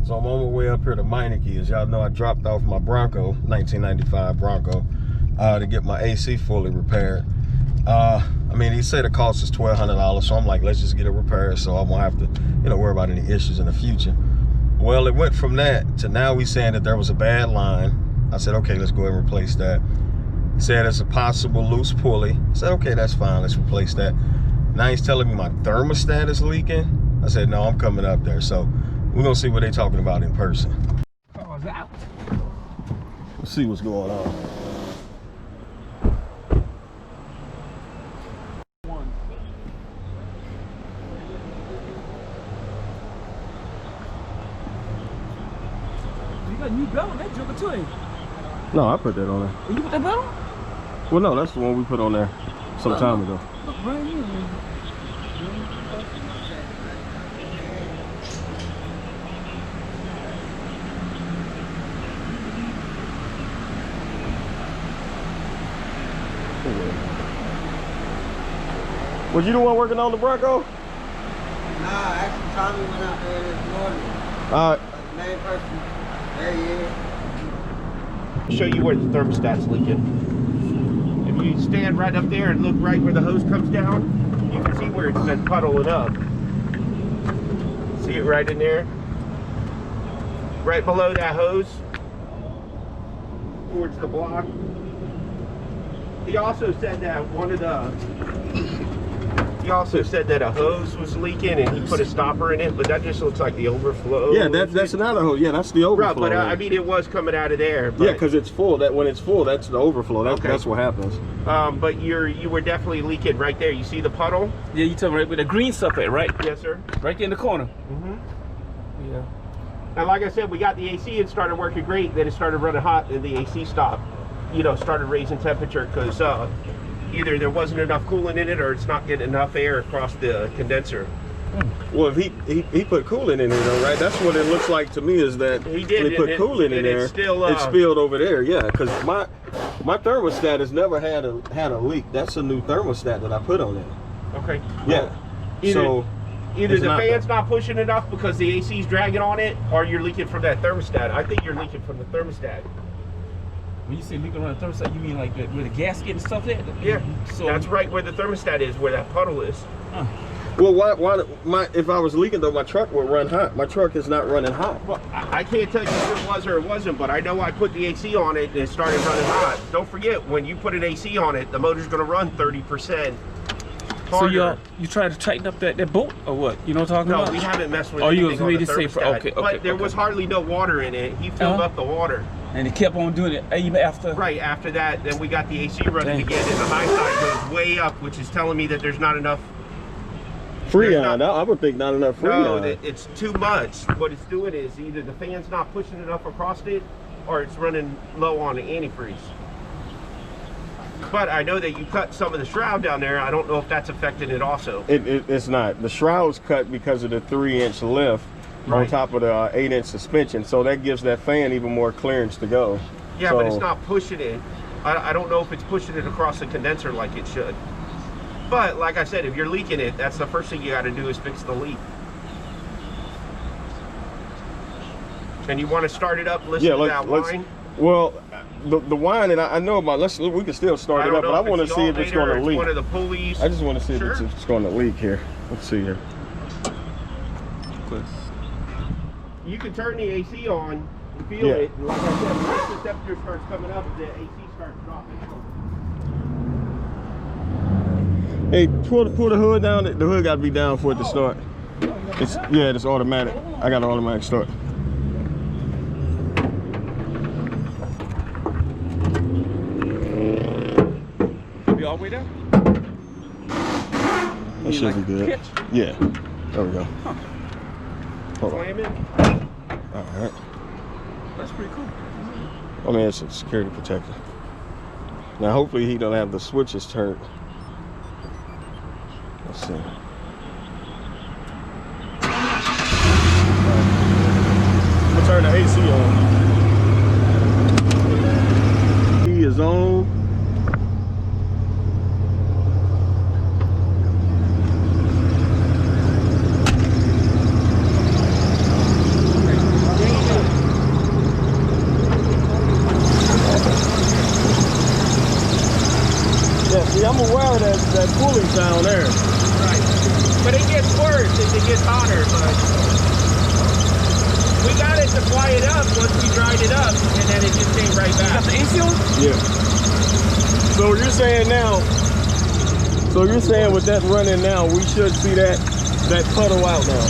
So I'm on my way up here to MEINEKE. As y'all know, I dropped off my Bronco, 1995 Bronco, to get my AC fully repaired. I mean, he said the cost is $1,200, so I'm like, let's just get it repaired so I won't have to, you know, worry about any issues in the future. Well, it went from that to now we saying that there was a bad line. I said, okay, let's go ahead and replace that. He said it's a possible loose pulley. I said, okay, that's fine, let's replace that. Now he's telling me my thermostat is leaking. I said, no, I'm coming up there. So we're gonna see what they're talking about in person. Car's out. Let's see what's going on. You got a new belt on that joker too, ain't you? No, I put that on there. Oh, you put that belt on? Well, no, that's the one we put on there some time ago. Look brand new. Was you the one working on the Bronco? Nah, actually Tommy went out there this morning. Alright. The main person. There he is. Show you where the thermostat's leaking. If you stand right up there and look right where the hose comes down, you can see where it's been puddling up. See it right in there? Right below that hose, towards the block. He also said that a hose was leaking and he put a stopper in it, but that just looks like the overflow. Yeah, that's another hose. Yeah, that's the overflow. Right, but I mean, it was coming out of there. But, yeah, because it's full. That when it's full, that's the overflow. That's what happens. But you were definitely leaking right there. You see the puddle? Yeah, you talking right with the green stuff at, right? Yes, sir. Right there in the corner. Mm-hmm. Yeah. And like I said, we got the AC and started working great. Then it started running hot and the AC stopped. You know, started raising temperature because either there wasn't enough coolant in it or it's not getting enough air across the condenser. Well, if he put coolant in there, though, right? That's what it looks like to me, is that he did, when he put coolant in there, it spilled over there. Yeah, because my thermostat has never had a leak. That's a new thermostat that I put on there. Okay. Yeah. Either the fan's not pushing enough because the AC's dragging on it, or you're leaking from that thermostat. I think you're leaking from the thermostat. When you say leaking around the thermostat, you mean like where the gasket and stuff at? Yeah. So that's right where the thermostat is, where that puddle is. Huh. Well, why if I was leaking though, my truck would run hot. My truck is not running hot. Well, I can't tell you if it was or it wasn't, but I know I put the AC on it and it started running hot. Don't forget, when you put an AC on it, the motor's going to run 30% harder. So you trying to tighten up that bolt or what? You know what I'm talking about? No, we haven't messed with you anything on the thermostat. Okay, but there was hardly no water in it. He filled up the water. And he kept on doing it even after? Right, after that, then we got the AC running again, and the high side goes way up, which is telling me that there's not enough Freon. I would think not enough Freon. No, it's too much. What it's doing is either the fan's not pushing enough across it, or it's running low on the antifreeze. But I know that you cut some of the shroud down there. I don't know if that's affecting it also. It's not. The shroud's cut because of the 3-inch lift on top of the 8-inch suspension, so that gives that fan even more clearance to go. Yeah, but it's not pushing it. I don't know if it's pushing it across the condenser like it should. But like I said, if you're leaking it, that's the first thing you got to do is fix the leak. And you want to start it up, listen to that whine? Well, the whine, and I know about, we can still start it up, but I want to see if it's going to leak. One of the pulleys. I just want to see if it's going to leak here. Let's see here. You can turn the AC on and feel it. And like I said, once the temperature starts coming up, the AC starts dropping. Hey, pull the hood down. The hood got to be down for it to start. It's automatic. I got an automatic start. Be all the way down? That should be good. Yeah. There we go. Huh. Hold on. Slam it. All right. That's pretty cool. I mean, it's a security protector. Now, hopefully, he don't have the switches turned. Let's see. I'll turn the AC on. He is on. to quiet up once we dried it up, and then it just came right back. Got the AC on? Yeah. So you're saying now, with that running now, we should see that puddle out now.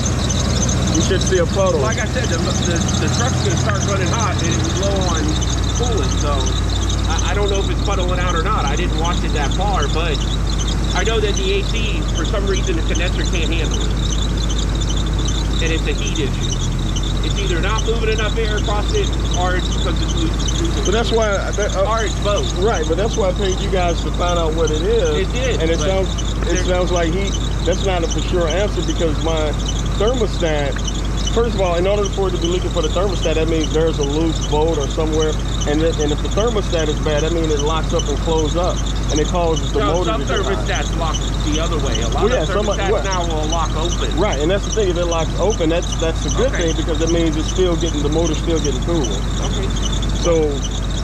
We should see a puddle. Like I said, the truck's gonna start running hot, and it was low on coolant, so I don't know if it's puddling out or not. I didn't watch it that far, but I know that the AC, for some reason, the condenser can't handle it, and it's a heat issue. It's either not moving enough air across it, or it's because it's losing. But that's why, or it's both. Right, but that's why I paid you guys to find out what it is. It did. And it sounds like that's not a for sure answer, because my thermostat, first of all, in order for it to be leaking for the thermostat, that means there's a loose bolt or somewhere. And if the thermostat is bad, that means it locks up and closes up, and it causes the motor to get hot. Some thermostats lock the other way. A lot of thermostats now will lock open. Right, and that's the thing. If it locks open, that's a good thing, because it means it's still getting, the motor's still getting cool. Okay. So,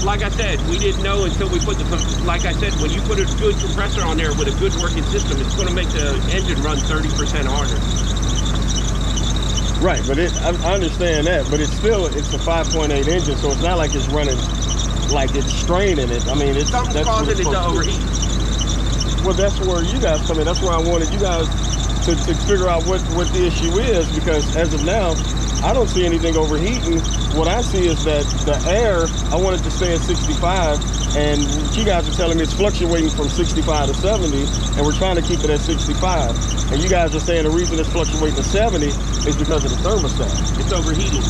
like I said, we didn't know until we put like I said, when you put a good compressor on there with a good working system, it's going to make the engine run 30% harder. right, but I understand that, but it's a 5.8 engine, so it's not like it's running like it's straining it. I mean, something's causing it to overheat. Well, that's where you guys come in. That's where I wanted you guys to figure out what the issue is, because as of now, I don't see anything overheating. What I see is that the air, I want it to stay at 65, and you guys are telling me it's fluctuating from 65 to 70, and we're trying to keep it at 65. And you guys are saying the reason it's fluctuating to 70 is because of the thermostat. It's overheating.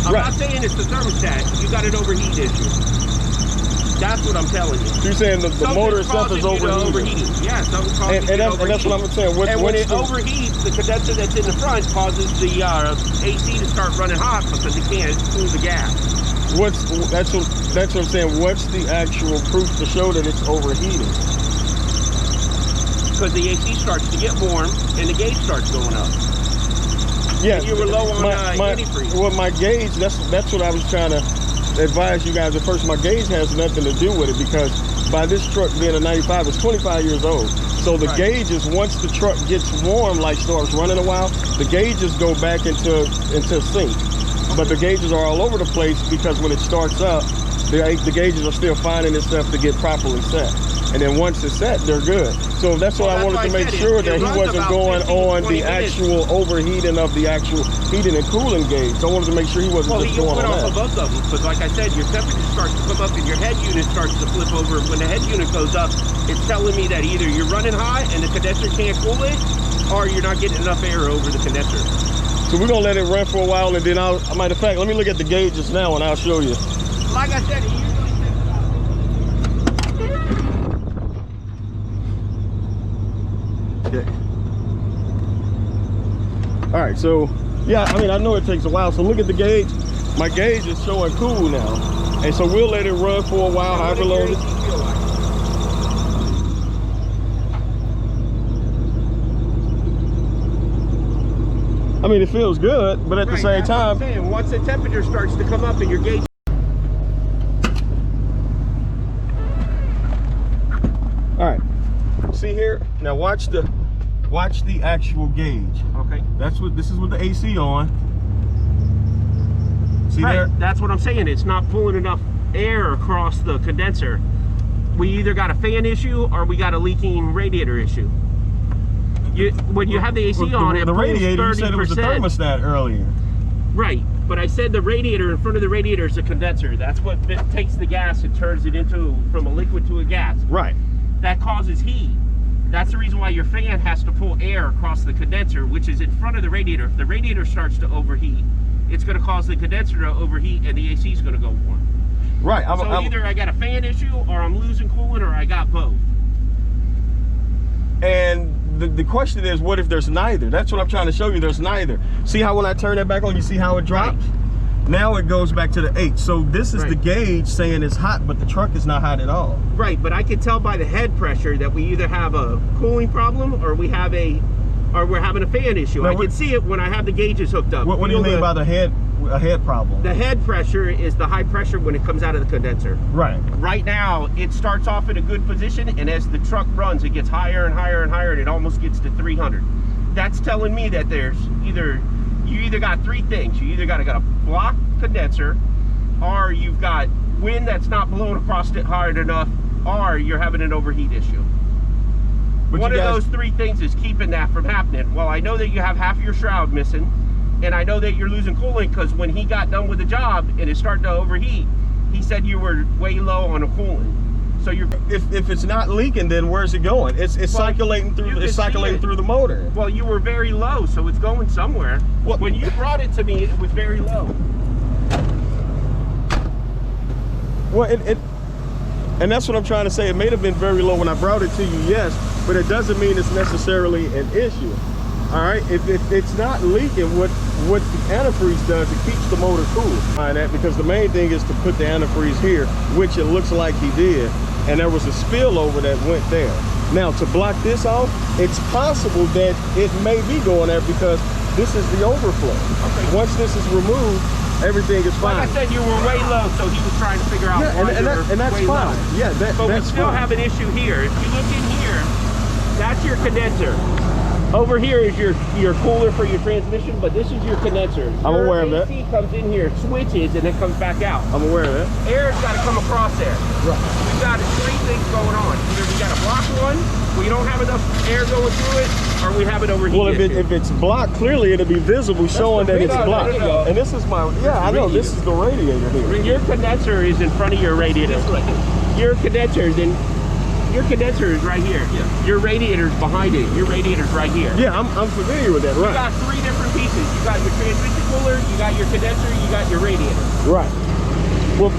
I'm not saying it's the thermostat. You got an overheat issue. That's what I'm telling you. You're saying the motor itself is overheating. Yeah, something's causing it to overheat. And that's what I'm saying. And when it overheats, the condenser that's in the front causes the AC to start running hot because it can't cool the gas. That's what I'm saying. What's the actual proof to show that it's overheating? Because the AC starts to get warm and the gauge starts going up. Yeah, and you were low on antifreeze. Well, my gauge, that's what I was trying to advise you guys at first. My gauge has nothing to do with it, because by this truck being a 95, it's 25 years old. So the gauges, once the truck gets warm, like starts running a while, the gauges go back into sync. But the gauges are all over the place, because when it starts up, the gauges are still finding itself to get properly set. And then once it's set, they're good. So that's what I wanted to make sure that he wasn't going on the actual overheating of the actual heating and cooling gauge. So I wanted to make sure he wasn't just going on that. Well, he went off of both of them, because like I said, your temperature starts to come up and your head unit starts to flip over. When the head unit goes up, it's telling me that either you're running hot and the condenser can't cool it, or you're not getting enough air over the condenser. So we're gonna let it run for a while, and then matter of fact, let me look at the gauges now and I'll show you. Like I said, he usually takes about... Okay. All right, so yeah, I mean, I know it takes a while. So look at the gauge. My gauge is showing cool now, and so we'll let it run for a while, however long it. I mean, it feels good, but at the same time, what I'm saying. Once the temperature starts to come up and your gauge. all right. See here? Now watch the actual gauge. Okay. This is with the AC on. See there? That's what I'm saying. It's not pulling enough air across the condenser. We either got a fan issue or we got a leaking radiator issue. When you have the AC on, it the pulls radiator, 30%. you said it was the thermostat earlier. Right, but I said the radiator, in front of the radiator is a condenser. That's what takes the gas and turns it from a liquid to a gas. Right. That causes heat. That's the reason why your fan has to pull air across the condenser, which is in front of the radiator. If the radiator starts to overheat, it's going to cause the condenser to overheat and the AC is going to go warm. Right. Either I got a fan issue, or I'm losing coolant, or I got both. And the question is, what if there's neither? That's what I'm trying to show you. There's neither. See how when I turn that back on, you see how it drops? Right. Now it goes back to the 8. So this is the gauge saying it's hot, but the truck is not hot at all. Right, but I can tell by the head pressure that we either have a cooling problem or we're having a fan issue. Now, I can see it when I have the gauges hooked up. What do you mean by a head problem? The head pressure is the high pressure when it comes out of the condenser. Right. Right now, it starts off in a good position, and as the truck runs, it gets higher and higher and higher, and it almost gets to 300. That's telling me that there's either you either got three things. You either got a block condenser, or you've got wind that's not blowing across it hard enough, or you're having an overheat issue. But one of those three things is keeping that from happening. Well, I know that you have half of your shroud missing, and I know that you're losing coolant because when he got done with the job and it's starting to overheat, he said you were way low on a coolant. So you're if it's not leaking, then where's it going? It's circulating through through the motor. Well, you were very low, so it's going somewhere. What? When you brought it to me, it was very low. Well, and that's what I'm trying to say. It may have been very low when I brought it to you, yes, but it doesn't mean it's necessarily an issue. All right, if it's not leaking, what the antifreeze does, it keeps the motor cool. Find that, because the main thing is to put the antifreeze here, which it looks like he did, and there was a spillover that went there. Now, to block this off, it's possible that it may be going there because this is the overflow. Okay. Once this is removed, everything is fine. Like I said, you were way low, so he was trying to figure out why and that's way fine. low. Yeah, but we still have an issue here. If you look in here, that's your condenser. Over here is your cooler for your transmission, but this is your condenser. I'm aware of that. AC comes in here, switches, and it comes back out. I'm aware of that. Air's got to come across there. Right. We've got three things going on. Either we got a block one, we don't have enough air going through it, or we have an overheat Well, issue. if it's blocked, clearly it'll be visible, showing that it's blocked. And this is my, I know, this is the radiator here. Your condenser is in front of your radiator. Your condenser is right here. Yeah. Your radiator's behind it. Your radiator's right here. Yeah, I'm familiar with that, right. You got three different pieces. You got your transmission cooler, you got your condenser, you got your radiator. Right. Well,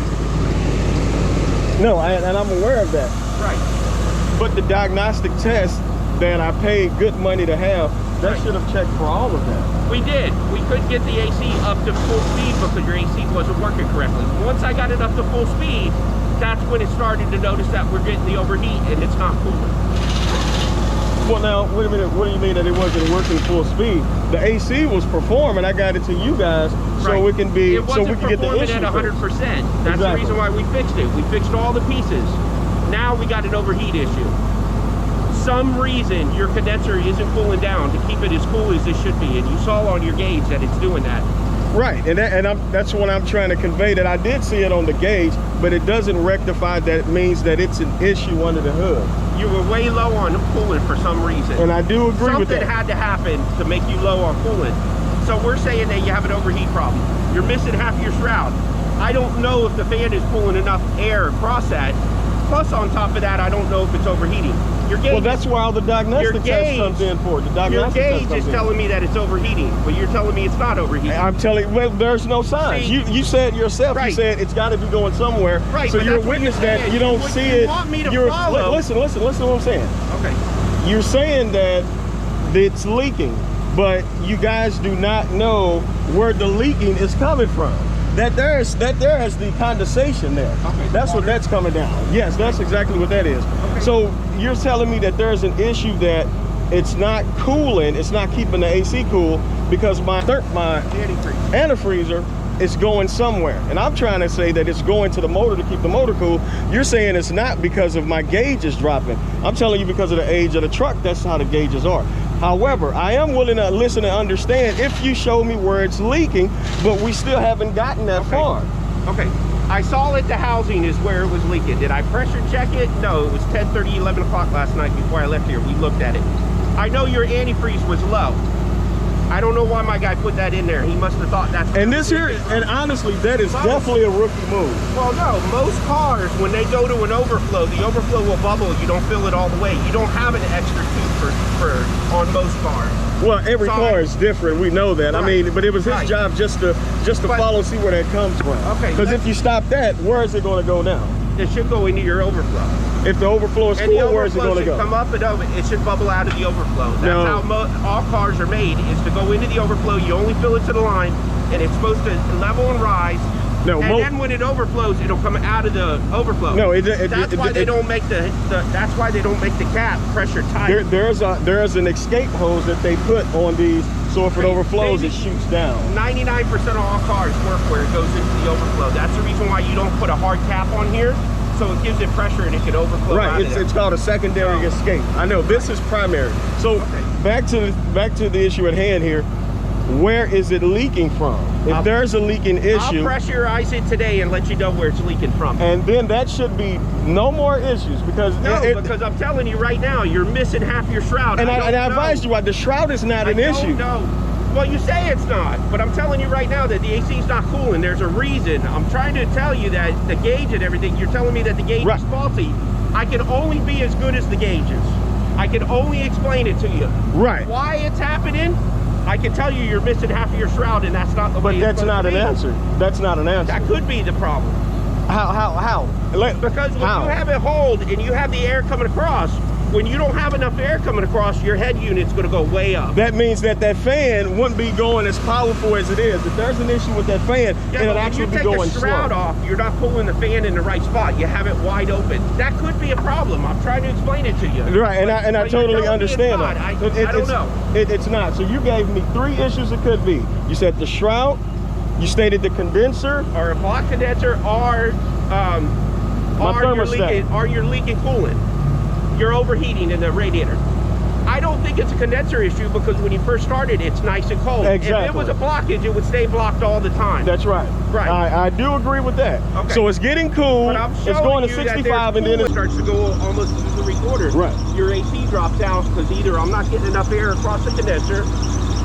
no, and I'm aware of that. Right. But the diagnostic test that I paid good money to have, that should have checked for all of that. We did. We couldn't get the AC up to full speed because your AC wasn't working correctly. Once I got it up to full speed, that's when it started to notice that we're getting the overheat and it's not cooling. Well, now, wait a minute. What do you mean that it wasn't working full speed? The AC was performing. I got it to you guys so it can be, so we can get the issue at 100%. That's the reason why we fixed it. We fixed all the pieces. Now we got an overheat issue. Some reason your condenser isn't cooling down to keep it as cool as it should be, and you saw on your gauge that it's doing that. Right, and that's what I'm trying to convey, that I did see it on the gauge, but it doesn't rectify that. It means that it's an issue under the hood. You were way low on coolant for some reason. And I do agree with that. Something had to happen to make you low on coolant. So we're saying that you have an overheat problem. You're missing half your shroud. I don't know if the fan is pulling enough air across that. Plus, on top of that, I don't know if it's overheating. Your gauge, well, that's why all the diagnostic test comes in for. Your gauge is telling me that it's overheating, but you're telling me it's not overheating. I'm telling you, well, there's no signs. You said yourself, you said it's got to be going somewhere. Right, so you're a witness that you don't see it. You want me to follow. Listen to what I'm saying. Okay. You're saying that it's leaking, but you guys do not know where the leaking is coming from. That there is the condensation there. Okay. That's what that's coming down. Yes, that's exactly what that is. Okay. So you're telling me that there's an issue that it's not cooling, it's not keeping the AC cool because my antifreezer is going somewhere. And I'm trying to say that it's going to the motor to keep the motor cool. You're saying it's not because of my gauge is dropping. I'm telling you because of the age of the truck, that's how the gauges are. However, I am willing to listen and understand if you show me where it's leaking, but we still haven't gotten that far. Okay, I saw it, the housing is where it was leaking. Did I pressure check it? No, it was 10:30, 11 o'clock last night before I left here. We looked at it. I know your antifreeze was low. I don't know why my guy put that in there. He must have thought that's... And this here, and honestly, that is definitely a rookie move. Well, no, most cars, when they go to an overflow, the overflow will bubble. You don't fill it all the way. You don't have an extra tube on most cars. Well, every car is different. We know that. Right. I mean, but it was his job just to follow, see where that comes from. Okay. Because if you stop that, where is it going to go now? It should go into your overflow. If the overflow is full, where is it going to go? Come up and over. It should bubble out of the overflow. That's how all cars are made, is to go into the overflow. You only fill it to the line, and it's supposed to level and rise. No, and then when it overflows, it'll come out of the overflow. No, that's why they don't make that's why they don't make the cap pressure tight. There's an escape hose that they put on these, so if it overflows, it shoots down. 99% of all cars work where it goes into the overflow. That's the reason why you don't put a hard cap on here, so it gives it pressure and it can overflow. Right, it's called a secondary escape. I know this is primary. So back to the issue at hand here. where is it leaking from? If there's a leaking issue, I'll pressurize it today and let you know where it's leaking from. and then that should be no more issues because because I'm telling you right now, you're missing half your shroud. And I advised you, the shroud is not an issue. No. Well, you say it's not, but I'm telling you right now that the AC is not cooling. There's a reason. I'm trying to tell you that the gauge and everything, you're telling me that the gauge is faulty. I can only be as good as the gauge is. I can only explain it to you. Right. Why it's happening, I can tell you you're missing half of your shroud, and that's not the way it's But that's not an answer. That's not an answer. That could be the problem. How? Because when you have it hold and you have the air coming across, when you don't have enough air coming across, your head unit's going to go way up. That means that fan wouldn't be going as powerful as it is. If there's an issue with that fan, it'll actually be going slow. When you take the shroud off, you're not pulling the fan in the right spot. You have it wide open. That could be a problem. I'm trying to explain it to you. Right, and I totally understand that. I don't know. It's not. So you gave me 3 issues it could be. You said the shroud, you stated the condenser, or a block condenser, or you're leaking coolant. You're overheating in the radiator. I don't think it's a condenser issue because when you first started, it's nice and cold. Exactly. If it was a blockage, it would stay blocked all the time. That's right. Right. I do agree with that. Okay. So it's getting cool. But I'm it's showing going to you 65 and then it starts to go almost to 3/4. Right. Your AC drops out because either I'm not getting enough air across the condenser,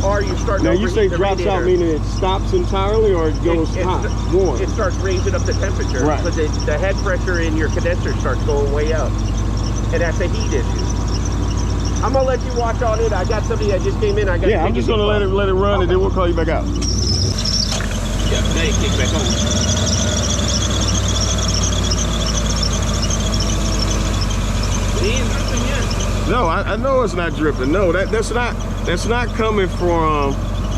or you start. Now you say drops out meaning it stops entirely or it goes hot, warm? It starts raising up the temperature. Right. Because the head pressure in your condenser starts going way up, and that's a heat issue. I'm gonna let you watch on it. I got somebody that just came in. Yeah, I'm just gonna let it run, and then we'll call you back out. Yeah, now you kick back on. No, I know it's not dripping. No, that's not coming from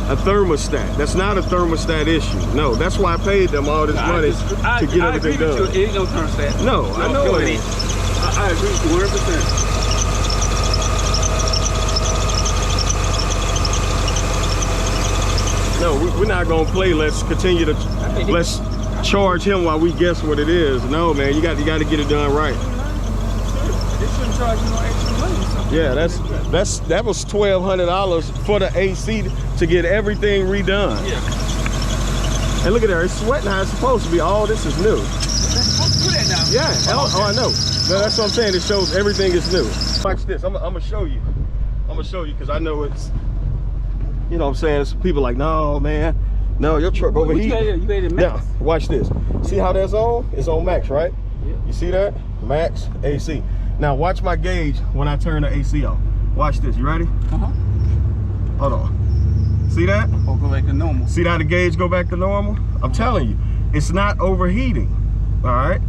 a thermostat. That's not a thermostat issue. No, that's why I paid them all this money to get everything done. It ain't no thermostat. No, I know it ain't. I agree 100%. No, we're not gonna play. Let's continue to let's charge him while we guess what it is. No, man, you got to get it done right. They shouldn't charge you no extra money. Yeah, that was $1,200 for the AC to get everything redone. Yeah. And look at there, it's sweating how it's supposed to be. All this is new. That's supposed to do that now. Yeah. Oh, I know. No, that's what I'm saying. It shows everything is new. Watch this. I'm gonna show you. I'm gonna show you because I know it's. You know what I'm saying? It's people like, no, man. No, your truck overheating. You made it max. Now, watch this. See how that's on? It's on max, right? Yeah. You see that? Max, AC. Now, watch my gauge when I turn the AC off. Watch this. You ready? Uh-huh. Hold on. See that? Or go back to normal. See how the gauge go back to normal? I'm telling you, it's not overheating. All right?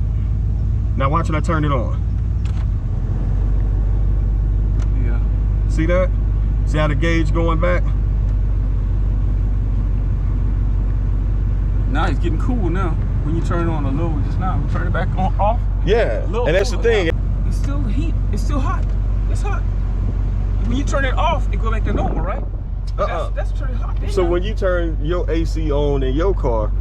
Now, watch when I turn it on. Yeah. See that? See how the gauge going back? Now it's getting cool now. When you turn it on a little, just now, turn it back on off. Yeah, and that's the thing. It's still heat. It's still hot. It's hot. When you turn it off, it go back to normal, right? That's pretty hot. So when you turn your AC on in your car,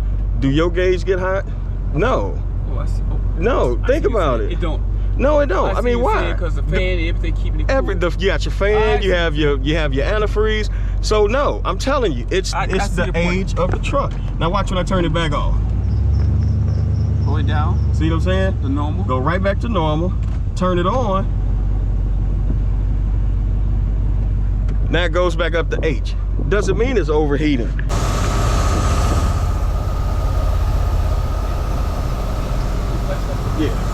do your gauge get hot? No. Oh, I see. Oh, No, think about it. It don't. No, it don't. I mean, why? Because the fan, everything keeping it cool. You got your fan, you have your antifreeze. So no, I'm telling you, it's the age of the truck. Now watch when I turn it back off. Go it down. See what I'm saying? The normal. Go right back to normal. Turn it on. Now it goes back up to H. Doesn't mean it's overheating. Yeah.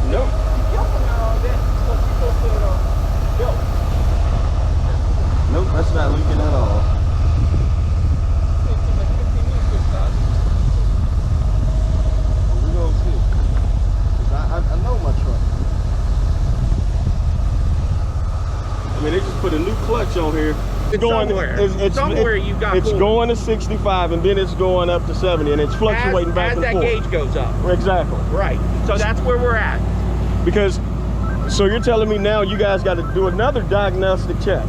No. Nope, that's not leaking at all. We gonna see. 'Cause I know my truck. I mean, they just put a new clutch on here. It's going somewhere you got. It's going to 65 and then it's going up to 70 and it's fluctuating back and forth. As that gauge goes up. Exactly. Right. So that's where we're at. Because, so you're telling me now you guys got to do another diagnostic check.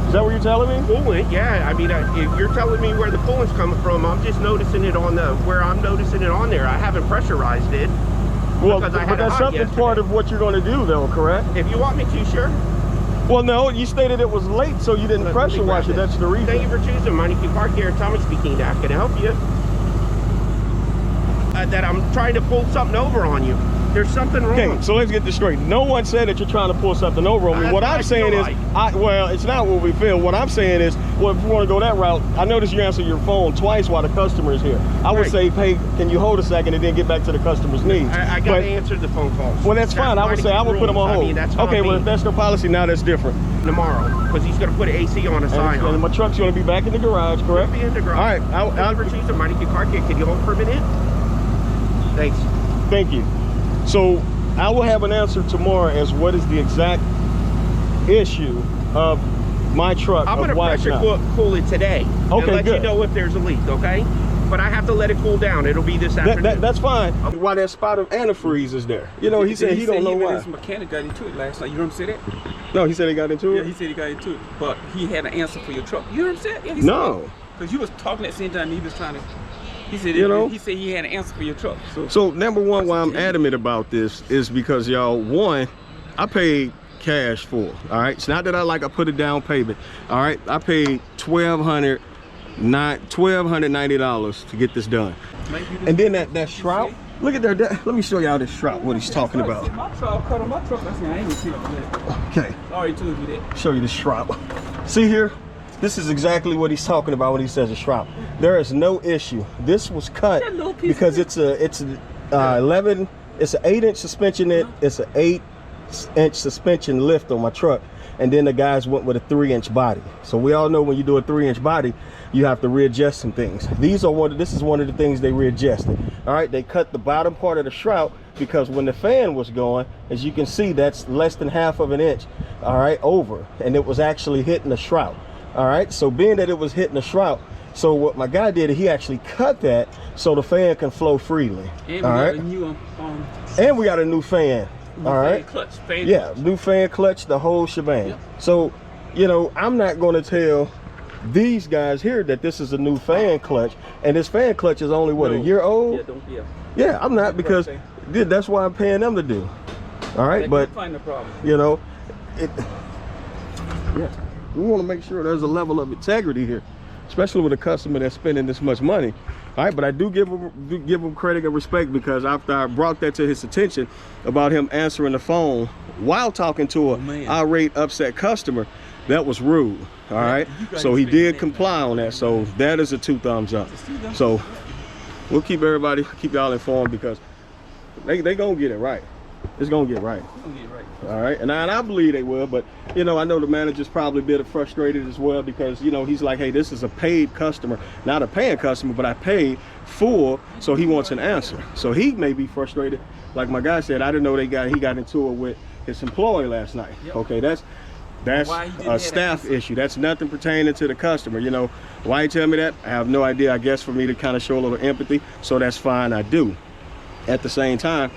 Is that what you're telling me? Coolant, yeah. I mean, if you're telling me where the coolant's coming from, I'm just noticing it on where I'm noticing it on there. I haven't pressurized it. Well, but that's something part of what you're going to do though, correct? If you want me to, sure. Well, no, you stated it was late, so you didn't pressure wash it. That's the reason. Thank you for choosing Meineke Car Care. Thomas speaking. How can I help you? That I'm trying to pull something over on you. There's something wrong. Okay, so let's get this straight. No one said that you're trying to pull something over on me. What I'm saying is, well, it's not what we feel. What I'm saying is, well, if you want to go that route, I noticed you answered your phone twice while the customer is here. I would say, hey, can you hold a second and then get back to the customer's needs? I got to answer the phone calls. Well, that's fine. I would say I would put them on hold. I mean, that's okay, well, if that's their policy, now that's different. Tomorrow, because he's going to put an AC on a sign. And my truck's going to be back in the garage, correct? It'll be in the garage. All right. I'll choose the Meineke Car Care. Can you hold for a minute? Thanks. Thank you. So I will have an answer tomorrow as what is the exact issue of my truck. I'm going to pressure cool it today. Okay, and let good. you know if there's a leak, okay? But I have to let it cool down. It'll be this afternoon. That's fine. Why that spot of antifreeze is there? You know, he said he don't know why. His mechanic got into it last night. You heard him say that? No, he said he got into it? Yeah, he said he got into it. But he had an answer for your truck. You heard him say that? Yeah, he No. Because you was talking at the same time and he was trying to... He said, he said he had an answer for your truck. So number one, why I'm adamant about this is because y'all, one, I paid cash for. All right, it's not that I put a down payment. All right, I paid $1,290 to get this done. And then that shroud. Look at that. Let me show y'all this shroud. What he's talking about. My truck cut on my truck. I ain't even see that. Okay. Already told you that. Show you the shroud. See here. This is exactly what he's talking about when he says a shroud. There is no issue. This was cut because it's an 8-inch suspension. It's an 8-inch suspension lift on my truck, and then the guys went with a 3-inch body. So we all know when you do a 3-inch body, you have to readjust some things. This is one of the things they readjusted. All right, they cut the bottom part of the shroud because when the fan was going, as you can see, that's less than half of an inch. All right, over, and it was actually hitting the shroud. All right, so being that it was hitting the shroud, so what my guy did, he actually cut that so the fan can flow freely. And all right, and we got a new fan. All right, new fan, clutch, the whole shebang. Yep. So, you know, I'm not going to tell these guys here that this is a new fan clutch, and this fan clutch is only what, a year old? Yeah, I'm not, because that's why I'm paying them to do. All right, but find the problem. You know, we want to make sure there's a level of integrity here, especially with a customer that's spending this much money. All right, but I do give him credit and respect, because after I brought that to his attention about him answering the phone while talking to a irate, upset customer, that was rude. All right, so he did comply on that. So that is a 2 thumbs up. So we'll keep y'all informed, because they gonna get it right. It's gonna get right. All right, and I believe they will, but you know, I know the manager's probably a bit frustrated as well, because you know, he's like, hey, this is a paid customer, not a paying customer, but I paid full, so he wants an answer. So he may be frustrated. Like my guy said, I didn't know he got into it with his employee last night. Okay, that's a staff issue. That's nothing pertaining to the customer. You know, why you tell me that? I have no idea. I guess for me to kind of show a little empathy, so that's fine, I do. At the same time,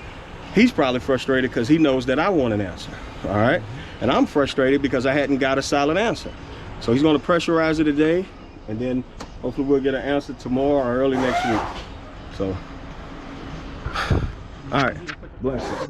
he's probably frustrated because he knows that I want an answer. All right, and I'm frustrated because I hadn't got a solid answer. So he's going to pressurize it today, and then hopefully we'll get an answer tomorrow or early next week. So, all right, bless you.